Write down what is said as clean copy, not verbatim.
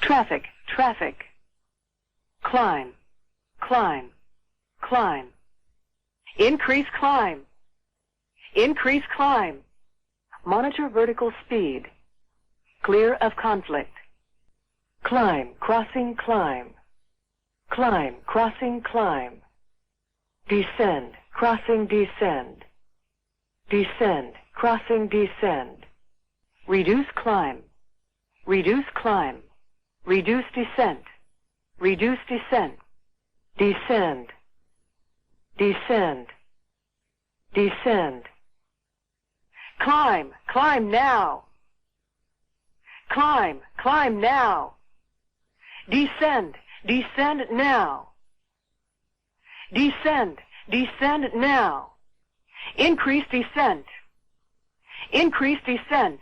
Traffic, traffic. Climb, climb, climb. Increase climb. Increase climb. Monitor vertical speed. Clear of conflict. Climb, crossing, climb. Climb, crossing, climb. Descend, crossing, descend. Descend, crossing, descend. Reduce climb. Reduce climb. Reduce descent. Reduce descent. Descend. Descend. Descend. Climb, climb now. Climb, climb now. Descend, descend now. Descend, descend now. Increase descent. Increase descent.